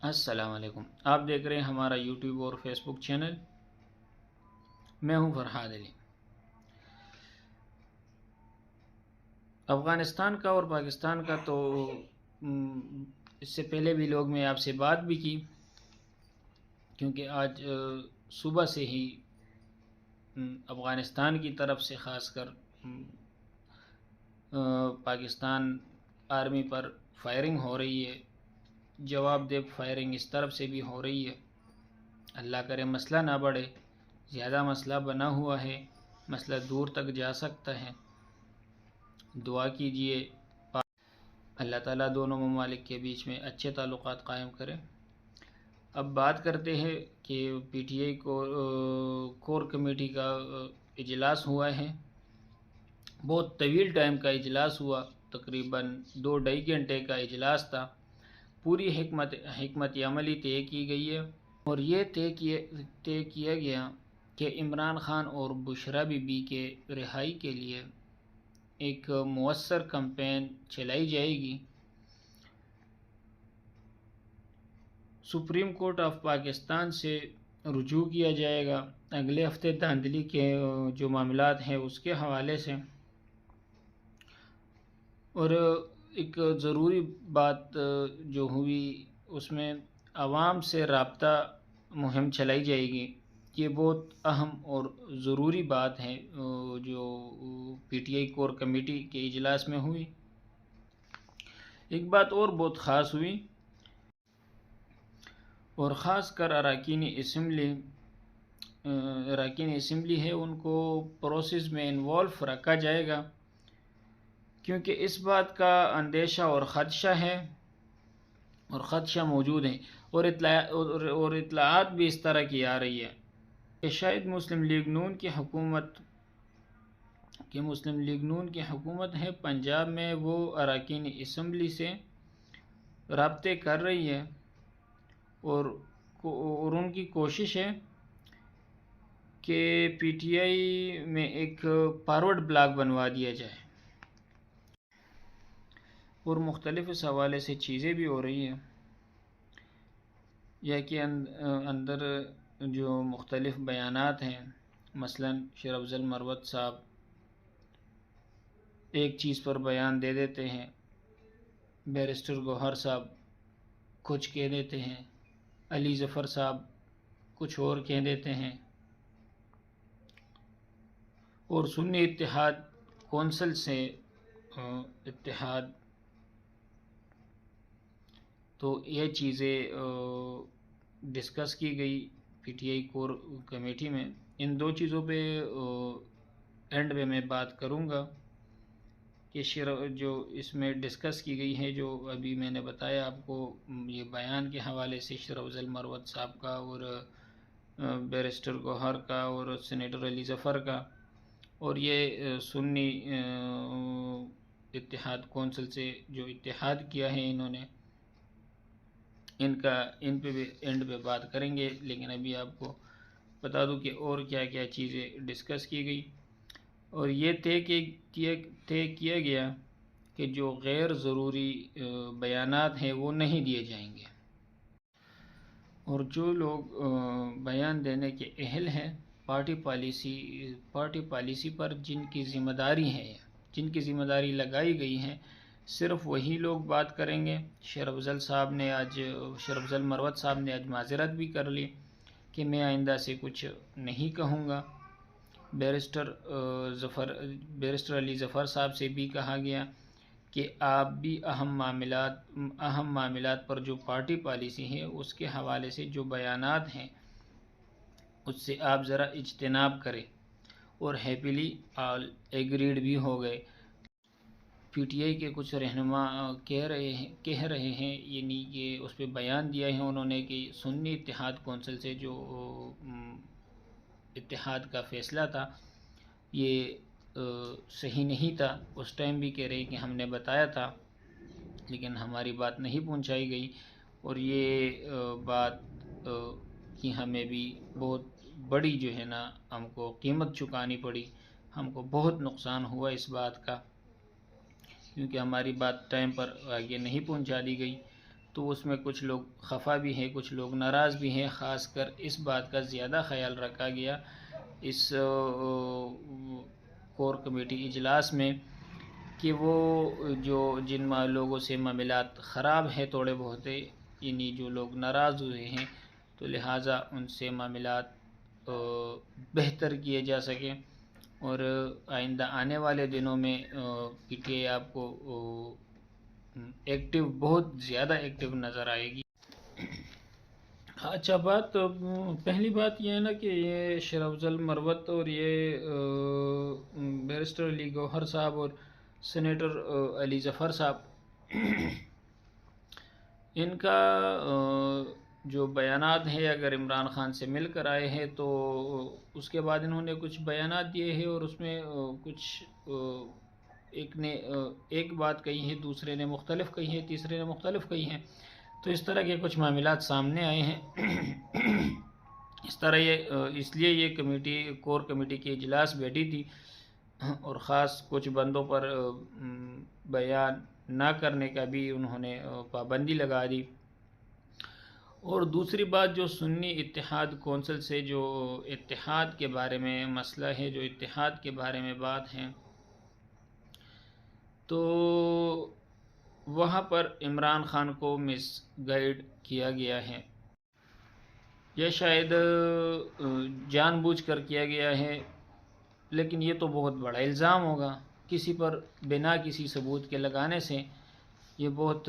السلام علیکم، آپ دیکھ رہے ہیں ہمارا یوٹیوب اور فیس بک چینل۔ میں ہوں فرحاد علی۔ افغانستان کا اور پاکستان کا تو اس سے پہلے بھی لوگ میں آپ سے بات بھی کی، کیونکہ آج صبح سے ہی افغانستان کی طرف سے خاص کر پاکستان آرمی پر فائرنگ ہو رہی ہے، جواب دہ فائرنگ اس طرف سے بھی ہو رہی ہے۔ اللہ کرے مسئلہ نہ بڑھے، زیادہ مسئلہ بنا ہوا ہے، مسئلہ دور تک جا سکتا ہے۔ دعا کیجئے اللہ تعالیٰ دونوں ممالک کے بیچ میں اچھے تعلقات قائم کرے۔ اب بات کرتے ہیں کہ P T I core committee کا اجلاس ہوا ہے۔ بہت طویل ٹائم کا اجلاس ہوا، تقریباً 2-2.5 گھنٹے کا اجلاس تھا۔ پوری حکمت عملی طے کی گئی ہے، اور یہ طے کیا گیا کہ عمران خان اور بشرا بی بی کے رہائی کے لیے ایک مؤثر کمپین چلائی جائے گی۔ سپریم کورٹ آف پاکستان سے رجوع کیا جائے گا اگلے ہفتے دھاندلی کے جو معاملات ہیں اس کے حوالے سے، اور ایک ضروری بات جو ہوئی اس میں عوام سے رابطہ مہم چلائی جائے گی۔ یہ بہت اہم اور ضروری بات ہے جو P T I core committee کے اجلاس میں ہوئی۔ ایک بات اور بہت خاص ہوئی، اور خاص کر اراکین اسمبلی ہے ان کو پروسیس میں انوالو رکھا جائے گا، کیونکہ اس بات کا اندیشہ اور خدشہ موجود ہے، اور اطلاعات بھی اس طرح کی آ رہی ہے کہ شاید مسلم لیگ نون کی حکومت ہے پنجاب میں، وہ اراکین اسمبلی سے رابطے کر رہی ہے، اور ان کی کوشش ہے کہ پی ٹی آئی میں ایک فارورڈ بلاک بنوا دیا جائے، اور مختلف اس حوالے سے چیزیں بھی ہو رہی ہیں، یا کہ اندر جو مختلف بیانات ہیں، مثلا شیر افضل مروت صاحب ایک چیز پر بیان دے دیتے ہیں، بیرسٹر گوہر صاحب کچھ کہہ دیتے ہیں، علی ظفر صاحب کچھ اور کہہ دیتے ہیں، اور سنی اتحاد کونسل سے اتحاد، تو یہ چیزیں ڈسکس کی گئی P T I core committee میں۔ ان دو چیزوں پہ اینڈ میں بات کروں گا کہ جو اس میں ڈسکس کی گئی ہے، جو ابھی میں نے بتایا آپ کو، یہ بیان کے حوالے سے شیر افضل مروت صاحب کا اور بیرسٹر گوہر کا اور سینیٹر علی ظفر کا، اور یہ سنی اتحاد کونسل سے جو اتحاد کیا ہے انہوں نے، ان پہ بھی اینڈ پہ بات کریں گے۔ لیکن ابھی آپ کو بتا دوں کہ اور کیا کیا چیزیں ڈسکس کی گئی، اور یہ طے کیا گیا کہ جو غیر ضروری بیانات ہیں وہ نہیں دیے جائیں گے، اور جو لوگ بیان دینے کے اہل ہیں پارٹی پالیسی پر جن کی ذمہ داری لگائی گئی ہے، صرف وہی لوگ بات کریں گے۔ شیر افضل مروت صاحب نے آج معذرت بھی کر لی کہ میں آئندہ سے کچھ نہیں کہوں گا۔ بیرسٹر علی ظفر صاحب سے بھی کہا گیا کہ آپ بھی اہم معاملات پر جو پارٹی پالیسی ہے اس کے حوالے سے جو بیانات ہیں اس سے آپ ذرا اجتناب کریں، اور ہیپیلی آل ایگریڈ بھی ہو گئے۔ پی ٹی آئی کے کچھ رہنما کہہ رہے ہیں، یعنی کہ اس پہ بیان دیا ہے انہوں نے کہ سنی اتحاد کونسل سے جو اتحاد کا فیصلہ تھا یہ صحیح نہیں تھا۔ اس ٹائم بھی کہہ رہے کہ ہم نے بتایا تھا لیکن ہماری بات نہیں پہنچائی گئی، اور یہ بات کی ہمیں بھی بہت بڑی جو ہے نا ہم کو قیمت چکانی پڑی، ہم کو بہت نقصان ہوا اس بات کا، کیونکہ ہماری بات ٹائم پر آگے نہیں پہنچا دی گئی۔ تو اس میں کچھ لوگ خفا بھی ہیں، کچھ لوگ ناراض بھی ہیں. خاص کر اس بات کا زیادہ خیال رکھا گیا اس کور کمیٹی اجلاس میں کہ وہ جن لوگوں سے معاملات خراب ہیں تھوڑے بہت، یعنی جو لوگ ناراض ہوئے ہیں، تو لہٰذا ان سے معاملات بہتر کیے جا سکیں، اور آئندہ آنے والے دنوں میں پی ٹی آئی آپ کو ایکٹیو، بہت زیادہ ایکٹیو نظر آئے گی. اچھا، پہلی بات یہ ہے نا کہ یہ شیر افضل مروت اور یہ بیرسٹر علی گوہر صاحب اور سینیٹر علی ظفر صاحب، ان کا جو بیانات ہیں اگر عمران خان سے مل کر آئے ہیں تو اس کے بعد انہوں نے کچھ بیانات دیے ہیں، اور اس میں کچھ ایک نے ایک بات کہی ہے، دوسرے نے مختلف کہی ہے، تیسرے نے مختلف کہی ہیں. تو اس طرح کے کچھ معاملات سامنے آئے ہیں. اس لیے یہ کور کمیٹی کی اجلاس بیٹھی تھی، اور خاص کچھ بندوں پر بیان نہ کرنے کا بھی انہوں نے پابندی لگا دی. اور دوسری بات، جو سنی اتحاد کونسل سے جو اتحاد کے بارے میں مسئلہ ہے، جو اتحاد کے بارے میں بات ہے، تو وہاں پر عمران خان کو مس گائیڈ کیا گیا ہے. یہ شاید جان بوجھ کر کیا گیا ہے، لیکن یہ تو بہت بڑا الزام ہوگا کسی پر بنا کسی ثبوت کے لگانے سے. یہ بہت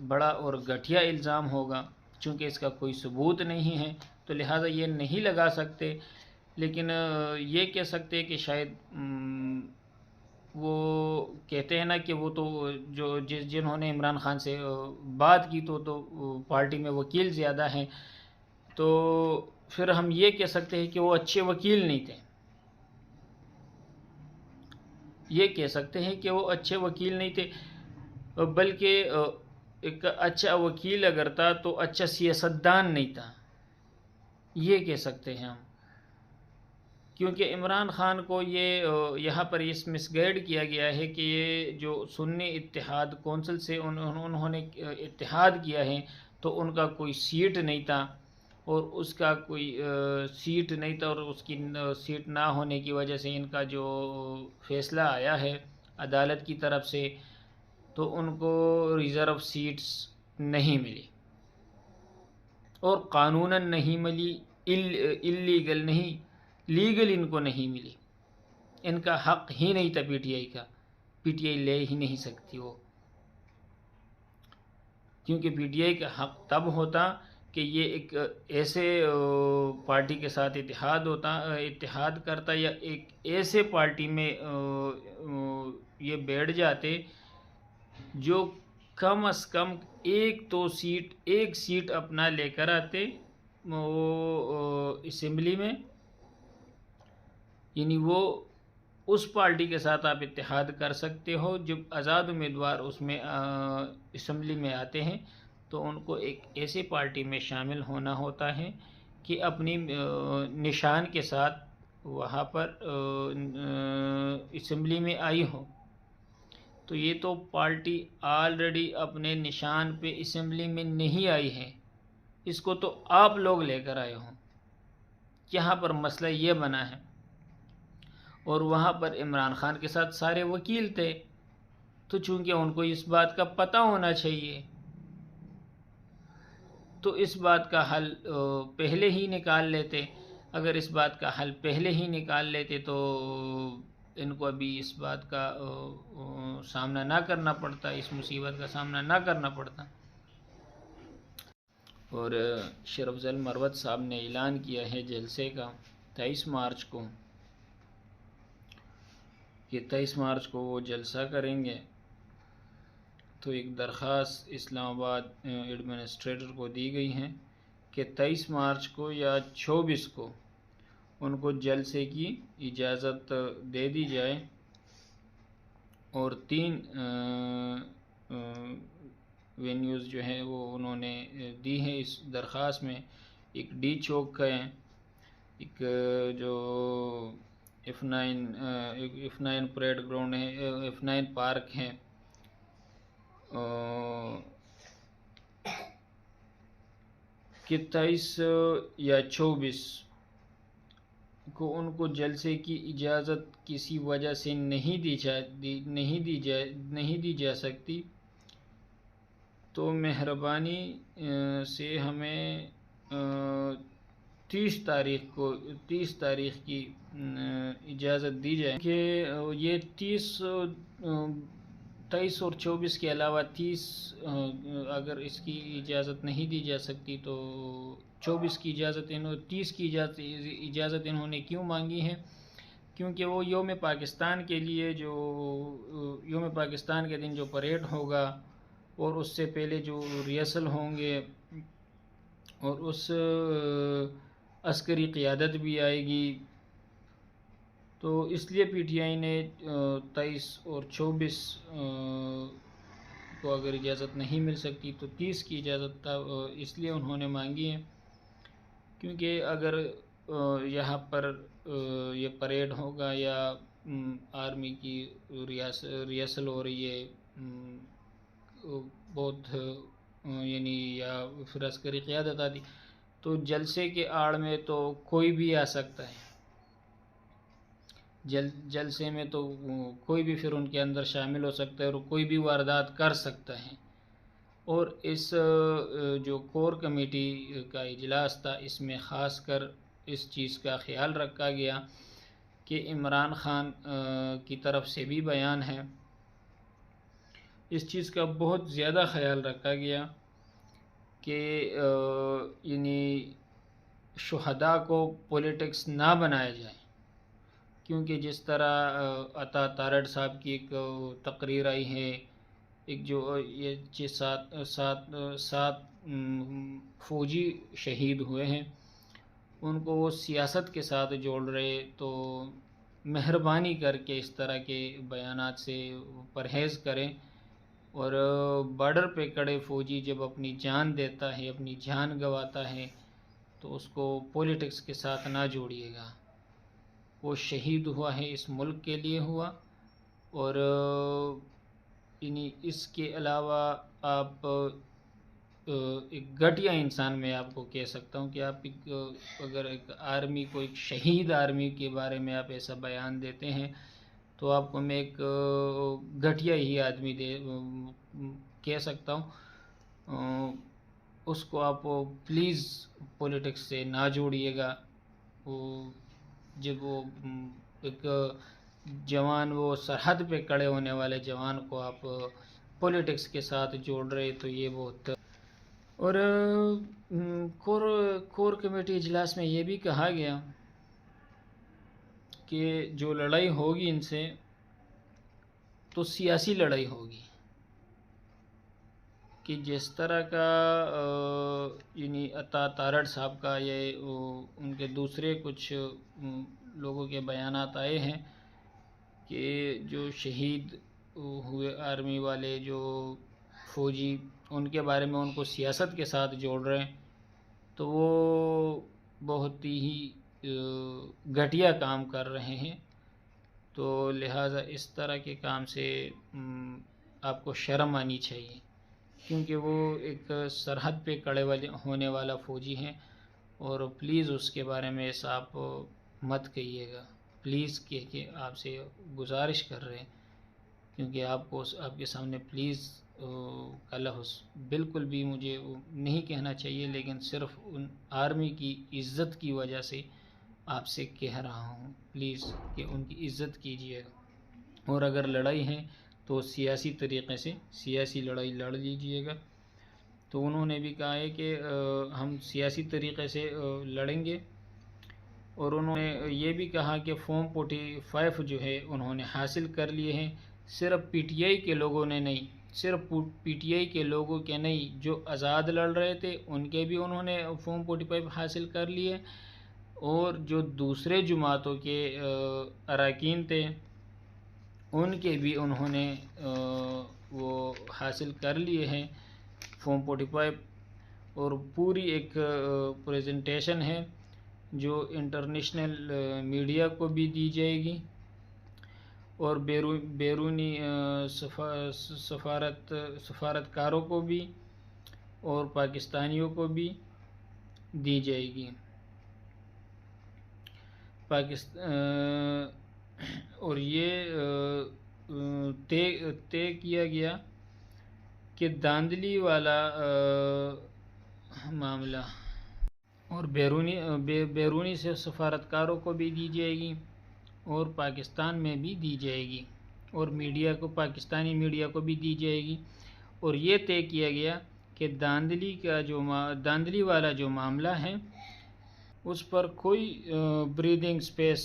بڑا اور گھٹیا الزام ہوگا، چونکہ اس کا کوئی ثبوت نہیں ہے، تو لہٰذا یہ نہیں لگا سکتے. لیکن یہ کہہ سکتے کہ شاید وہ کہتے ہیں نا کہ وہ تو جنہوں نے عمران خان سے بات کی تو پارٹی میں وکیل زیادہ ہیں، تو پھر ہم یہ کہہ سکتے ہیں کہ وہ اچھے وکیل نہیں تھے. یہ کہہ سکتے ہیں کہ وہ اچھے وکیل نہیں تھے، بلکہ ایک اچھا وکیل اگر تھا تو اچھا سیاستدان نہیں تھا، یہ کہہ سکتے ہیں ہم. کیونکہ عمران خان کو یہاں پر اس مس گائیڈ کیا گیا ہے کہ یہ جو سنی اتحاد کونسل سے انہوں نے اتحاد کیا ہے، تو ان کا کوئی سیٹ نہیں تھا، اور اس کا کوئی سیٹ نہیں تھا، اور اس کی سیٹ نہ ہونے کی وجہ سے ان کا جو فیصلہ آیا ہے عدالت کی طرف سے، تو ان کو ریزرو سیٹس نہیں ملی، اور قانوناً نہیں ملی، اللیگل نہیں، لیگل ان کو نہیں ملی. ان کا حق ہی نہیں تھا پی ٹی آئی کا، پی ٹی آئی لے ہی نہیں سکتی وہ، کیونکہ پی ٹی آئی کا حق تب ہوتا کہ یہ ایک ایسے پارٹی کے ساتھ اتحاد کرتا، یا ایک ایسے پارٹی میں یہ بیٹھ جاتے جو کم از کم ایک سیٹ اپنا لے کر آتے وہ اسمبلی میں. یعنی وہ اس پارٹی کے ساتھ آپ اتحاد کر سکتے ہو جب آزاد امیدوار اس میں اسمبلی میں آتے ہیں، تو ان کو ایک ایسی پارٹی میں شامل ہونا ہوتا ہے کہ اپنی نشان کے ساتھ وہاں پر اسمبلی میں آئی ہو. تو یہ تو پارٹی آلریڈی اپنے نشان پہ اسمبلی میں نہیں آئی ہے، اس کو تو آپ لوگ لے کر آئے ہوں. یہاں پر مسئلہ یہ بنا ہے. اور وہاں پر عمران خان کے ساتھ سارے وکیل تھے، تو چونکہ ان کو اس بات کا پتہ ہونا چاہیے، تو اس بات کا حل پہلے ہی نکال لیتے. اگر اس بات کا حل پہلے ہی نکال لیتے تو ان کو ابھی اس بات کا سامنا نہ کرنا پڑتا، اس مصیبت کا سامنا نہ کرنا پڑتا. اور شیر افضل مروت صاحب نے اعلان کیا ہے جلسے کا 23 مارچ کو، کہ 23 مارچ کو وہ جلسہ کریں گے. تو ایک درخواست اسلام آباد ایڈمنسٹریٹر کو دی گئی ہے کہ 23 مارچ کو یا 24 کو ان کو جلسے کی اجازت دے دی جائے. اور 3 وینیوز جو ہیں وہ انہوں نے دی ہیں اس درخواست میں. ایک ڈی چوک کا ہے، ایک جو F9 پریڈ گراؤنڈ ہے، F9 پارک ہے، کہ 23 یا 24 کو ان کو جلسے کی اجازت کسی وجہ سے نہیں دی جا سکتی، تو مہربانی سے ہمیں 30 تاریخ کی اجازت دی جائے کہ یہ 23 اور 24 کے علاوہ 30 اگر اس کی اجازت نہیں دی جا سکتی تو 24 کی اجازت 30 کی اجازت انہوں نے کیوں مانگی ہے؟ کیونکہ وہ یوم پاکستان کے لیے جو یوم پاکستان کے دن جو پریڈ ہوگا اور اس سے پہلے جو ریہرسل ہوں گے اور اس عسکری قیادت بھی آئے گی، تو اس لیے پی ٹی آئی نے 23 اور 24 کو اگر اجازت نہیں مل سکتی تو 30 کی اجازت اس لیے انہوں نے مانگی ہے، کیونکہ اگر یہاں پر یہ پریڈ ہوگا یا آرمی کی ریہرسل ہو رہی ہے بہت یعنی یا پھر عسکری قیادت آتی، تو جلسے کے آڑ میں تو کوئی بھی آ سکتا ہے، جلسے میں تو کوئی بھی پھر ان کے اندر شامل ہو سکتا ہے اور کوئی بھی واردات کر سکتا ہے۔ اور اس جو کور کمیٹی کا اجلاس تھا، اس میں خاص کر اس چیز کا خیال رکھا گیا کہ عمران خان کی طرف سے بھی بیان ہے، اس چیز کا بہت زیادہ خیال رکھا گیا کہ یعنی شہداء کو پولیٹکس نہ بنایا جائے، کیونکہ جس طرح عطا تارڑ صاحب کی ایک تقریر آئی ہے، ایک جو یہ سات فوجی شہید ہوئے ہیں، ان کو وہ سیاست کے ساتھ جوڑ رہے، تو مہربانی کر کے اس طرح کے بیانات سے پرہیز کریں، اور بارڈر پہ کڑے فوجی جب اپنی جان دیتا ہے، اپنی جان گواتا ہے، تو اس کو پولیٹکس کے ساتھ نہ جوڑیے گا۔ وہ شہید ہوا ہے اس ملک کے لیے ہوا، اور یعنی اس کے علاوہ آپ ایک گھٹیا انسان میں آپ کو کہہ سکتا ہوں کہ آپ اگر ایک آرمی کو، ایک شہید آرمی کے بارے میں آپ ایسا بیان دیتے ہیں تو آپ کو میں ایک گھٹیا ہی آدمی کہہ سکتا ہوں۔ اس کو آپ پلیز پولیٹکس سے نہ جوڑیے گا۔ جب وہ ایک جوان، وہ سرحد پہ کھڑے ہونے والے جوان کو آپ پولیٹکس کے ساتھ جوڑ رہے، تو یہ بہت۔ اور کور کمیٹی اجلاس میں یہ بھی کہا گیا کہ جو لڑائی ہوگی ان سے تو سیاسی لڑائی ہوگی، کہ جس طرح کا یعنی عطا تارڑ صاحب کا یہ ان کے دوسرے کچھ لوگوں کے بیانات آئے ہیں کہ جو شہید ہوئے آرمی والے، جو فوجی، ان کے بارے میں ان کو سیاست کے ساتھ جوڑ رہے ہیں، تو وہ بہت ہی گھٹیا کام کر رہے ہیں۔ تو لہٰذا اس طرح کے کام سے آپ کو شرم آنی چاہیے، کیونکہ وہ ایک سرحد پہ کھڑے ہونے والا فوجی ہیں، اور پلیز اس کے بارے میں ایسا آپ مت کہیے گا، پلیز کہہ کے آپ سے گزارش کر رہے ہیں، کیونکہ آپ کو آپ کے سامنے پلیز کا لفظ بالکل بھی مجھے نہیں کہنا چاہیے، لیکن صرف ان آرمی کی عزت کی وجہ سے آپ سے کہہ رہا ہوں، پلیز کہ ان کی عزت کیجیے گا، اور اگر لڑائی ہے تو سیاسی طریقے سے سیاسی لڑائی لڑ لیجیے گا۔ تو انہوں نے بھی کہا ہے کہ ہم سیاسی طریقے سے لڑیں گے، اور انہوں نے یہ بھی کہا کہ فارم 45 جو ہے انہوں نے حاصل کر لیے ہیں، صرف پی ٹی آئی کے لوگوں نے نہیں، صرف پی ٹی آئی کے لوگوں کے نہیں، جو آزاد لڑ رہے تھے ان کے بھی انہوں نے فارم 45 حاصل کر لیے، اور جو دوسرے جماعتوں کے اراکین تھے ان کے بھی انہوں نے وہ حاصل کر لیے ہیں فارم 45، اور پوری ایک پریزنٹیشن ہے جو انٹرنیشنل میڈیا کو بھی دی جائے گی، اور بیرونی سفارتکاروں کو بھی اور پاکستانیوں کو بھی، دی جائے گی۔ اور یہ طے کیا گیا کہ دھاندلی والا معاملہ اور بیرونی سے سفارتکاروں کو بھی دی جائے گی اور پاکستان میں بھی دی جائے گی، اور میڈیا کو، پاکستانی میڈیا کو بھی دی جائے گی۔ اور یہ طے کیا گیا کہ دھاندلی والا جو معاملہ ہے اس پر کوئی بریدنگ سپیس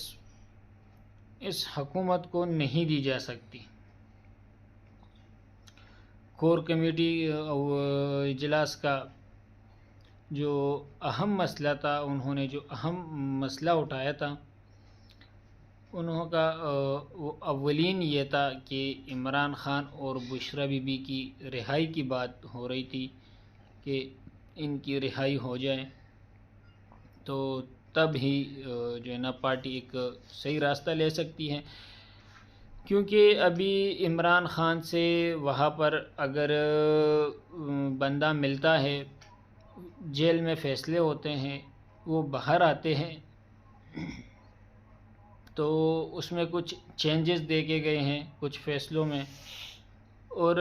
اس حکومت کو نہیں دی جا سکتی۔ کور کمیٹی اجلاس کا جو اہم مسئلہ تھا، انہوں نے جو اہم مسئلہ اٹھایا تھا، انہوں کا وہ اولین یہ تھا کہ عمران خان اور بشریٰ بی بی کی رہائی کی بات ہو رہی تھی کہ ان کی رہائی ہو جائے تو تب ہی جو ہے نا پارٹی ایک صحیح راستہ لے سکتی ہے، کیونکہ ابھی عمران خان سے وہاں پر اگر بندہ ملتا ہے، جیل میں فیصلے ہوتے ہیں، وہ باہر آتے ہیں تو اس میں کچھ چینجز دیکھے گئے ہیں کچھ فیصلوں میں، اور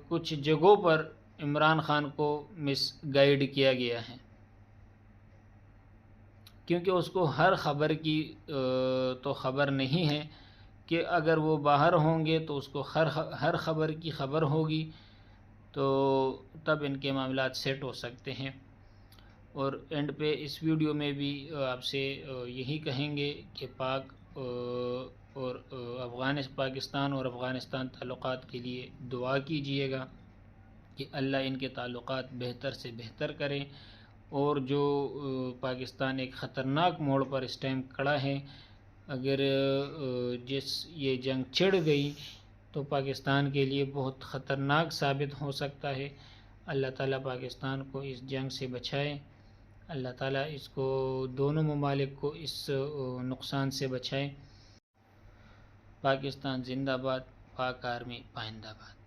کچھ جگہوں پر عمران خان کو مس گائیڈ کیا گیا ہے، کیونکہ اس کو ہر خبر کی تو خبر نہیں ہے کہ اگر وہ باہر ہوں گے تو اس کو ہر خبر کی خبر ہوگی، تو تب ان کے معاملات سیٹ ہو سکتے ہیں۔ اور اینڈ پہ اس ویڈیو میں بھی آپ سے یہی کہیں گے کہ اور پاکستان اور افغانستان تعلقات کے لیے دعا کیجئے گا کہ اللہ ان کے تعلقات بہتر سے بہتر کریں، اور جو پاکستان ایک خطرناک موڑ پر اس ٹائم کھڑا ہے، اگر یہ جنگ چھڑ گئی تو پاکستان کے لیے بہت خطرناک ثابت ہو سکتا ہے۔ اللہ تعالیٰ پاکستان کو اس جنگ سے بچائے، اللہ تعالیٰ اس کو، دونوں ممالک کو اس نقصان سے بچائے۔ پاکستان زندہ باد، پاک آرمی پائندہ باد۔